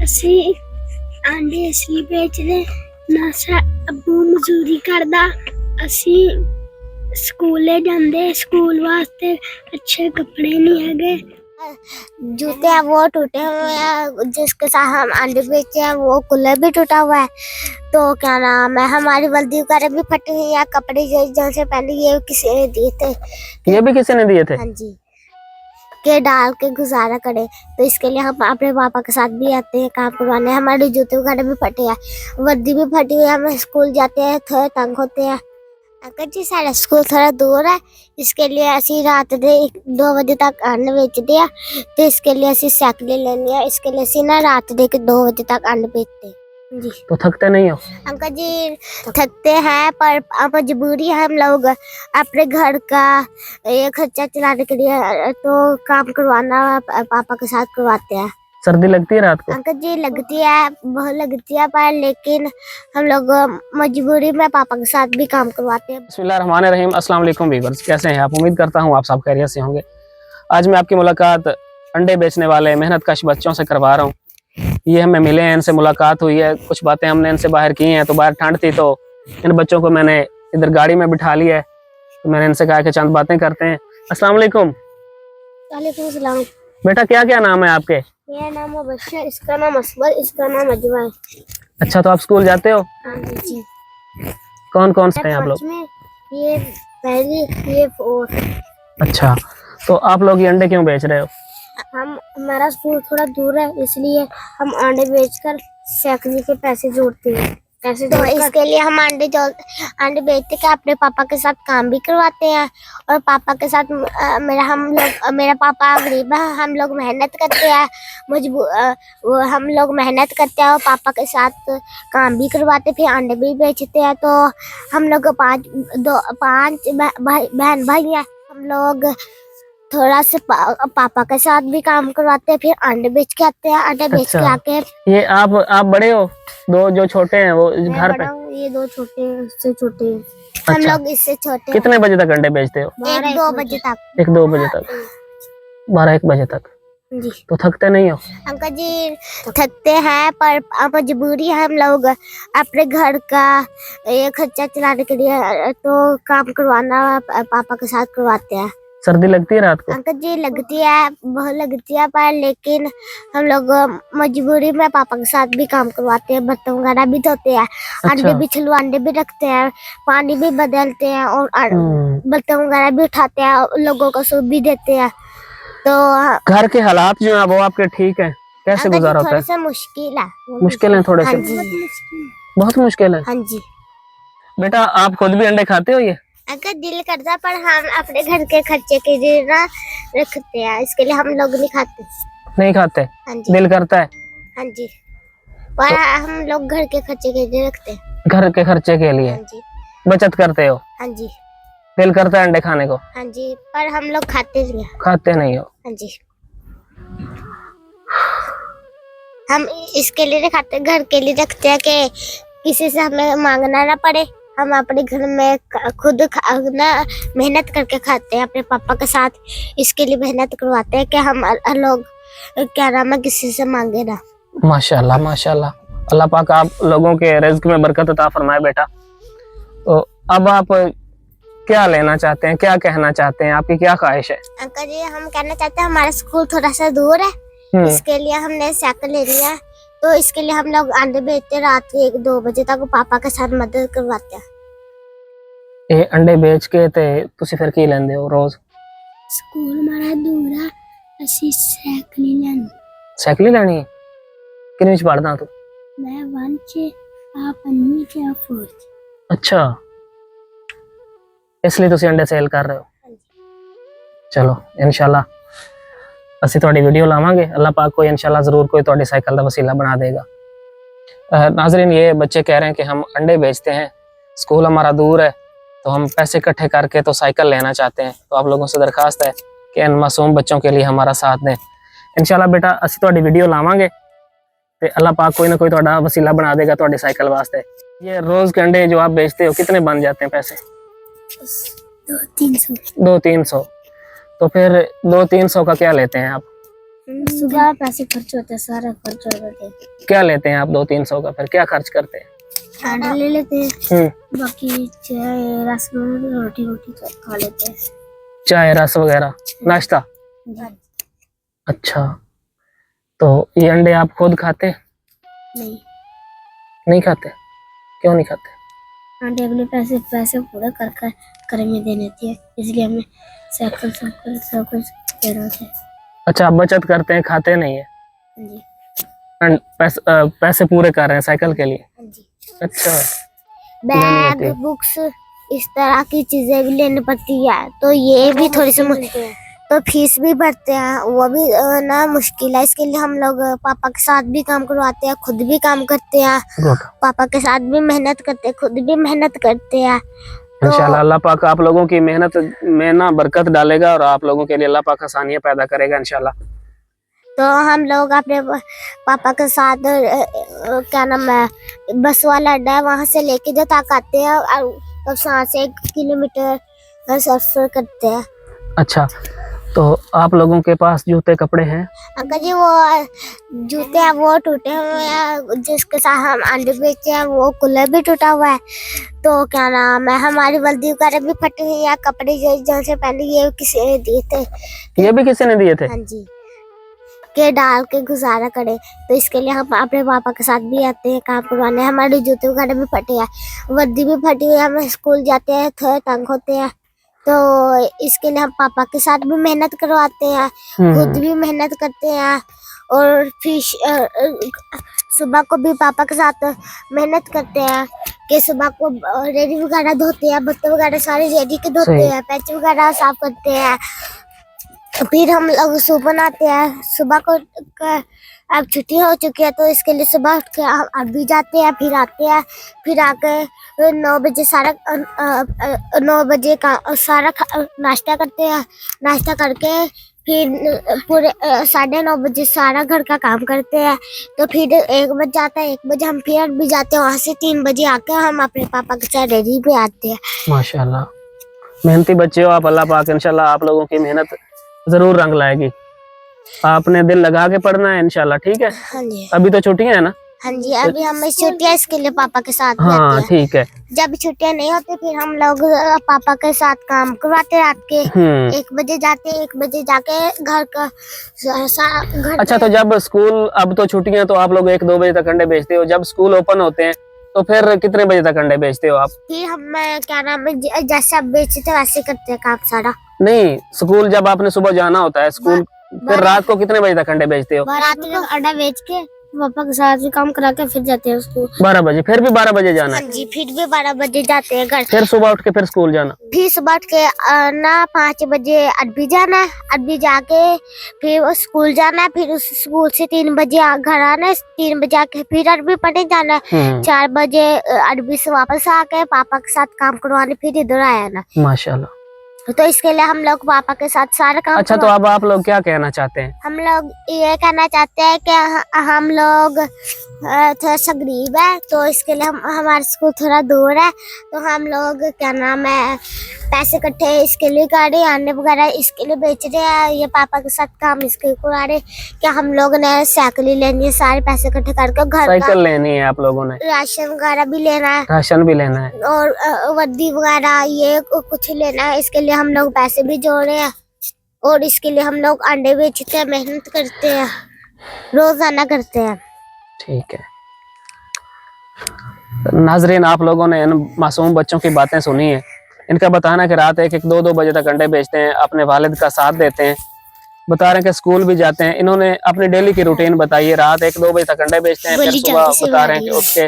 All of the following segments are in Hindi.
ਅਸੀਂ ਆਂਡੇ ਅਸੀਂ ਵੇਚਦੇ ਨਾ ਅੱਬੂ ਮਜ਼ਦੂਰੀ ਕਰਦਾ। ਅਸੀਂ ਸਕੂਲੇ ਜਾਂਦੇ, ਸਕੂਲ वास्ते अच्छे कपड़े नहीं है। जूते हैं वो टूटे हुए हैं, जिसके साथ हम अंडे बेचते हैं वो कूलर भी टूटा हुआ है। तो क्या नाम है, हमारी वर्दी वगैरह भी फटी हुई है, कपड़े जो से पहले ये किसी ने दिए थे। ये भी किसी ने दिए थे? हाँ जी, के डाल के गुजारा करे। तो इसके लिए हम अपने पापा के साथ भी आते हैं काम करवाने। हमारे जूते वगैरह भी फटे हैं, वर्दी भी फटी हुई है, हम स्कूल जाते हैं थोड़े तंग होते हैं। अंकल जी सारा स्कूल थोड़ा दूर है, इसके लिए ਅਸੀਂ ਰਾਤ ਦੇ 2 ਵਜੇ ਤੱਕ ਅੰਡੇ ਵੇਚਦੇ ਆ ਤੇ इसके लिए ਅਸੀਂ साइकिल लेनी है। इसके लिए ਅਸੀਂ ना रात ਦੇ 2 बजे तक अंडे बेचते जी। तो थकते नहीं हो? अंकल जी थकते हैं, पर मजबूरी है, हम लोग अपने घर का ये खर्चा चलाने के लिए तो काम करवाना पापा के साथ करवाते हैं। सर्दी लगती है रात को? अंकल जी लगती है, बहुत लगती है, पर लेकिन हम लोग मजबूरी में पापा के साथ भी काम करवाते हैं। बिस्मिल्लाहिर्रहमानिर्रहीम। अस्सलाम वालेकुम व्यूअर्स, कैसे हैं आप? उम्मीद करता हूँ आप सब खैरियत से होंगे। आज मैं आपकी मुलाकात अंडे बेचने वाले मेहनत कश बच्चों से करवा रहा हूँ। ये हमें मिले हैं, इनसे मुलाकात हुई है, कुछ बातें हमने इनसे बाहर की हैं। तो बाहर ठंड थी तो इन बच्चों को मैंने इधर गाड़ी में बिठा लिया है। तो मैंने इनसे कहा कि चंद बातें करते हैं। अस्सलाम वालेकुम। वालेकुम सलाम। बेटा क्या क्या नाम है आपके? मेरा नाम है बशर, इसका नाम असबर, इसका नाम अजवा है। अच्छा, तो आप स्कूल जाते हो? हाँ जी। कौन कौन से हैं आप लोग? ये पहली, ये फोर। अच्छा, तो आप लोग ये अंडे क्यों बेच रहे हो? हमारा स्कूल थोड़ा दूर है, इसलिए हम अंडे बेचकर साइकिल के पैसे जोड़ते हैं। तो इसके लिए हम अंडे बेचते के अपने पापा के साथ काम भी करवाते हैं। और पापा के साथ मेरा पापा गरीब है, हम लोग मेहनत करते हैं, हम लोग मेहनत करते हैं और पापा के साथ काम भी करवाते, फिर अंडे भी बेचते हैं। तो हम लोग पांच बहन भाई हैं। हम लोग थोड़ा से पापा के साथ भी काम करवाते हैं, फिर अंडे बेच के आते हैं। अंडे बेच के आके ये आप बड़े हो, दो जो छोटे हैं वो घर पे? ये 2 छोटे हैं, इससे छोटे हैं। अच्छा। हम लोग इससे छोटे। कितने बजे तक अंडे बेचते हो? 1-2 बजे तक। 1-2 बजे तक? 12-1 बजे तक जी। तो थकते नहीं हो? अंकल जी थकते हैं, पर मजबूरी है, हम लोग अपने घर का ये खर्चा चलाने के लिए तो काम करवाना पापा के साथ करवाते हैं। सर्दी लगती है रात को? अंकल जी लगती है, बहुत लगती है, पर लेकिन हम लोग मजबूरी में पापा के साथ भी काम करवाते हैं। बर्तन वगैरह भी धोते हैं। अच्छा। अंडे भी अंडे भी रखते हैं, पानी भी बदलते हैं और बर्तन वगैरह भी उठाते हैं, लोगों को सूप भी देते हैं। तो घर के हालात जो है वो आपके ठीक है? कैसे गुजारा होता है? थोड़ा सा मुश्किल है। मुश्किल है थोड़े से? बहुत मुश्किल है। हाँ जी। बेटा आप खुद भी अंडे खाते हो? ये अगर दिल करता, पर हम अपने घर के खर्चे के लिए ना रखते हैं, इसके लिए हम लोग नहीं खाते। नहीं खाते? हाँ जी। दिल करता है? हाँ जी, पर हम लोग घर के खर्चे के लिए रखते हैं। घर के खर्चे के लिए? हाँ जी। बचत करते हो? हाँ जी। दिल करता है अंडे खाने को? हाँ जी, पर हम लोग खाते नहीं हैं। खाते नहीं हो? हाँ जी, हम इसके लिए नहीं खाते, घर के लिए रखते हैं कि किसी से हमें मांगना ना पड़े। हम अपने घर में खुद ना मेहनत करके खाते हैं अपने पापा के साथ। इसके लिए मेहनत करवाते हैं कि हम लोग क्या नाम है किसी से मांगे ना। माशाल्लाह माशाल्लाह, अल्लाह पाक आप लोगों के रिज़्क में बरकत अता फरमाए। बेटा तो अब आप क्या लेना चाहते हैं, क्या कहना चाहते हैं, आपकी क्या ख्वाहिश है? अंकल जी हम कहना चाहते हैं, हमारा स्कूल थोड़ा सा दूर है, इसके लिए हमने साइकिल ले लिया है। तो इसके लिए हम लोग अंडे बेचते रात के 1-2 बजे तक, पापा के साथ मदद करवाते हैं। ये अंडे बेच के ते तुसी फिर की लेंदे हो रोज? स्कूल हमारा दूर है, ਅਸੀਂ ਸਾਈਕਲ ਲੈਣੀ। साइकिल लेनी है? कितनी च पढ़दा तू? मैं 1 ਚ, आप 5ਵੀਂ ਚ, आप 4 ਚ। अच्छा, इसलिए तुसी अंडे सेल कर रहे हो? चलो इंशाल्लाह ਅਸੀਂ ਤੁਹਾਡੀ ਵੀਡੀਓ ਲਾਵਾਂਗੇ। अल्लाह पाक को इंशाल्लाह जरूर कोई ਤੁਹਾਡੀ साइकिल का वसीला बना देगा। नाजरीन ये बच्चे कह रहे हैं कि हम अंडे बेचते हैं, स्कूल हमारा दूर है, तो हम पैसे इकट्ठे करके तो साइकिल लेना चाहते हैं। तो आप लोगों से दरखास्त है कि इन मासूम बच्चों के लिए हमारा साथ दें। इंशाल्लाह बेटा ਅਸੀਂ ਤੁਹਾਡੀ ਵੀਡੀਓ ਲਾਵਾਂਗੇ ਤੇ अल्लाह पाक कोई ना कोई ਤੁਹਾਡਾ वसीला बना देगा ਤੁਹਾਡੀ साइकिल वास्ते। ये रोज के अंडे जो आप बेचते हो कितने बन जाते हैं पैसे? 200-300। 200-300। तो फिर 200-300 का क्या लेते हैं आप? सुबह पैसे खर्च होते हैं, सारा खर्च हो जाते हैं। क्या लेते हैं आप 200-300 का, फिर क्या खर्च करते हैं? खाना ले लेते हैं, हम्म, बाकी चाय रस रोटी रोटी खा लेते हैं। चाय रस वगैरह नाश्ता। अच्छा, तो ये अंडे आप खुद खाते हैं? नहीं, नहीं खाते? क्यों नहीं खाते? आंटी अपने पैसे पूरा कर में दे देती है, इसलिए हमें साइकिल सब कुछ देना है। अच्छा, आप बचत करते हैं, खाते नहीं है? हाँ जी, पैसे पूरे कर रहे हैं साइकिल के लिए? हाँ जी। अच्छा, बैग बुक्स इस तरह की चीजें भी लेनी पड़ती है, तो ये भी थोड़ी सी तो फीस भी भरते हैं, वो भी ना मुश्किल है। इसके लिए हम लोग पापा के साथ भी काम करवाते हैं, खुद भी काम करते हैं, पापा के साथ भी मेहनत करते हैं, खुद भी मेहनत करते हैं। इंशाल्लाह अल्लाह पाक आप लोगों की मेहनत में ना बरकत डालेगा और आप लोगों के लिए अल्लाह पाक आसानियां पैदा करेगा इंशाल्लाह। तो हम लोग अपने पापा के साथ क्या नाम है, बस वाला अड्डा है, वहाँ से लेके जो तक आते हैं और तब 1 किलोमीटर सफर करते हैं। अच्छा, तो आप लोगों के पास जूते कपड़े हैं? अंकल जी, वो जूते हैं वो टूटे हुए हैं, जिसके साथ हम अंडे बेचते हैं वो कूलर भी टूटा हुआ है। तो क्या नाम है, हमारी वर्दी वगैरह भी फटी हुई है, कपड़े जो से पहले ये किसी ने दिए थे। ये भी किसी ने दिए थे? हाँ जी, के डाल के गुजारा करे, तो इसके लिए हम अपने पापा के साथ भी आते हैं काम करवाने। हमारे जूते वगैरह भी फटे हैं, वर्दी भी फटी हुई है, हम स्कूल जाते हैं थोड़े तंग होते हैं, तो इसके लिए हम पापा के साथ भी मेहनत करवाते हैं, खुद भी मेहनत करते हैं। और फिर सुबह को भी पापा के साथ मेहनत करते हैं कि सुबह को रेडी वगैरह धोते हैं, बर्तन वगैरह सारे रेडी के धोते हैं, पैच वगैरह साफ करते हैं। फिर हम लोग सूप बनाते हैं। सुबह को अब छुट्टी हो चुकी है, तो इसके लिए सुबह उठ के हम अब भी जाते हैं, फिर आते हैं, फिर आके 9 बजे सारा 9 बजे का सारा नाश्ता करते हैं। नाश्ता करके फिर पूरे 9:30 बजे सारा घर का काम करते हैं। तो फिर 1 बज जाता है, 1 बजे हम फिर भी जाते हैं, वहाँ से 3 बजे आके हम अपने पापा के साथ रेडी पे आते हैं। माशाल्लाह, मेहनती बच्चे हो आप। अल्लाह पाक इंशाल्लाह आप लोगों की मेहनत जरूर रंग लाएगी। आपने दिल लगा के पढ़ना है इंशाल्लाह, ठीक है? हाँ जी, अभी तो छुट्टियां है ना? हाँ जी, अभी हमें छुट्टियां, इसके लिए पापा के साथ हाँ जाते हैं। ठीक है। जब छुट्टियां नहीं होती फिर हम लोग पापा के साथ काम करवाते रात के। 1 बजे जाते, 1 बजे जाके घर का घर। अच्छा, तो जब स्कूल, अब तो छुट्टियां, तो आप लोग 1-2 बजे तक अंडे बेचते हो। जब स्कूल ओपन होते हैं तो फिर कितने बजे तक अंडे बेचते हो आप? फिर हम क्या नाम है, जैसे आप बेचते वैसे करते हैं काम सारा। नहीं, स्कूल जब आपने सुबह जाना होता है स्कूल, फिर रात को कितने बजे तक अंडे बेचते हो? रात को अंडा बेच के पापा के साथ भी काम करा के फिर जाते हैं स्कूल। 12 बजे? फिर भी 12 बजे जाना है? हाँ जी, फिर भी 12 बजे जाते हैं घर। फिर सुबह उठ के फिर स्कूल जाना? फिर सुबह उठ के ना 5 बजे अरबी जाना है, अरबी जाके फिर स्कूल जाना है, फिर उस स्कूल से 3 बजे घर आना है, 3 बजे आके फिर अरबी पढ़ने जाना है, 4 बजे अरबी से वापस आके पापा के साथ काम करवाने फिर इधर आया ना। माशाल्लाह। तो इसके लिए हम लोग पापा के साथ सारा काम। अच्छा, तो अब आप लोग क्या कहना चाहते हैं? हम लोग ये कहना चाहते हैं कि हम लोग थोड़ा सा गरीब है, तो इसके लिए हमारा स्कूल थोड़ा दूर है, तो हम लोग क्या नाम है पैसे इकट्ठे इसके लिए कर रहे हैं, अंडे वगैरह इसके लिए बेच रहे हैं, ये पापा के साथ काम इसके करा रहे कि हम लोग ने साइकिल लेनी है, सारे पैसे इकट्ठे करके घर साइकिल लेनी है आप लोगों ने, राशन वगैरह भी लेना है, राशन भी लेना है, और वर्दी वगैरह ये कुछ लेना है। इसके लिए हम लोग पैसे भी जोड़ रहे हैं, और इसके लिए हम लोग अंडे बेचते हैं, मेहनत करते हैं, रोजाना करते हैं। ठीक है नाजरीन, आप लोगों ने इन मासूम बच्चों की बातें सुनी है। इनका बताना कि रात 1-2 बजे तक अंडे बेचते हैं, अपने वालिद का साथ देते हैं, बता रहे हैं कि स्कूल भी जाते हैं। इन्होंने अपनी डेली की रूटीन बताई है, रात 1-2 बजे तक अंडे बेचते हैं, फिर सुबह बता रहे हैं कि उठ के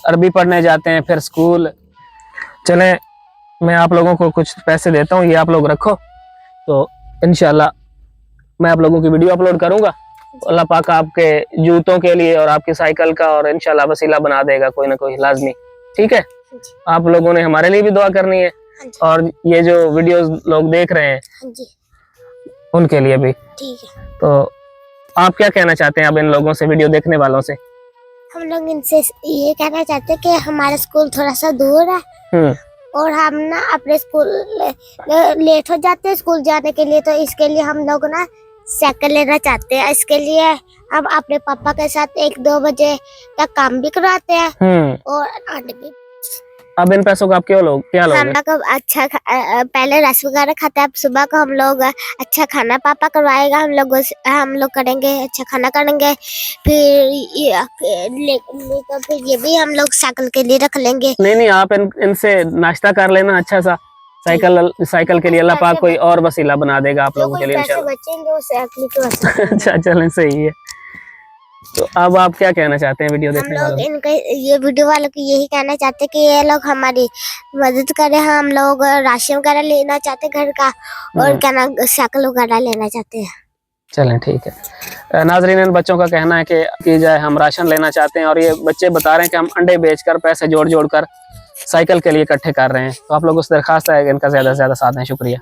अरबी पढ़ने जाते हैं, फिर स्कूल। चले, मैं आप लोगों को कुछ पैसे देता हूँ, ये आप लोग रखो, तो इंशाल्लाह मैं आप लोगों की वीडियो अपलोड करूंगा। अल्लाह पाक आपके जूतों के लिए और आपकी साइकिल का और इंशाल्लाह वसीला बना देगा कोई ना कोई लाजमी। ठीक है, आप लोगों ने हमारे लिए भी दुआ करनी है, और ये जो वीडियोस लोग देख रहे हैं उनके लिए भी। ठीक है, तो आप क्या कहना चाहते हैं अब इन लोगों से, वीडियो देखने वालों से? हम लोग इनसे ये कहना चाहते हैं कि हमारा स्कूल थोड़ा सा दूर है, और हम ना अपने स्कूल लेट हो जाते हैं स्कूल जाने के लिए, तो इसके लिए हम लोग ना साइकिल लेना चाहते हैं। इसके लिए हम अपने पापा के साथ 1-2 बजे तक काम भी करवाते हैं और अंडे भी। अब इन पैसों का आप क्या हम लोगे? लोग अच्छा पहले रस वगैरह खाते हैं। अब सुबह को हम लोग अच्छा खाना पापा करवाएगा, हम लोग करेंगे, अच्छा खाना करेंगे। फिर तो फिर ये भी हम लोग साइकिल के लिए रख लेंगे। नहीं, आप इनसे नाश्ता कर लेना अच्छा सा। साइकिल के लिए अल्लाह पाक कोई और वसीला बना देगा आप लोगों के लिए पैसे इंशाल्लाह। बचेंगे वो साइकिल के वास्ते। अच्छा, चलें, सही है। तो अब आप क्या कहना चाहते हैं वीडियो हम देखने लोग वालों को? इनके ये वीडियो वालों को यही कहना चाहते हैं कि ये लोग हमारी मदद करें। हम लोग राशन वगैरह लेना चाहते हैं घर का, और क्या ना साइकिल वगैरह लेना चाहते हैं। चलें, ठीक है। नाजरीन, इन बच्चों का कहना है कि जाए हम राशन लेना चाहते हैं और ये बच्चे बता रहे हैं कि हम अंडे बेचकर पैसे जोड़ कर साइकिल के लिए इकट्ठे कर रहे हैं। तो आप लोग उस दरखास्त है इनका ज़्यादा से ज़्यादा साथ दें। शुक्रिया।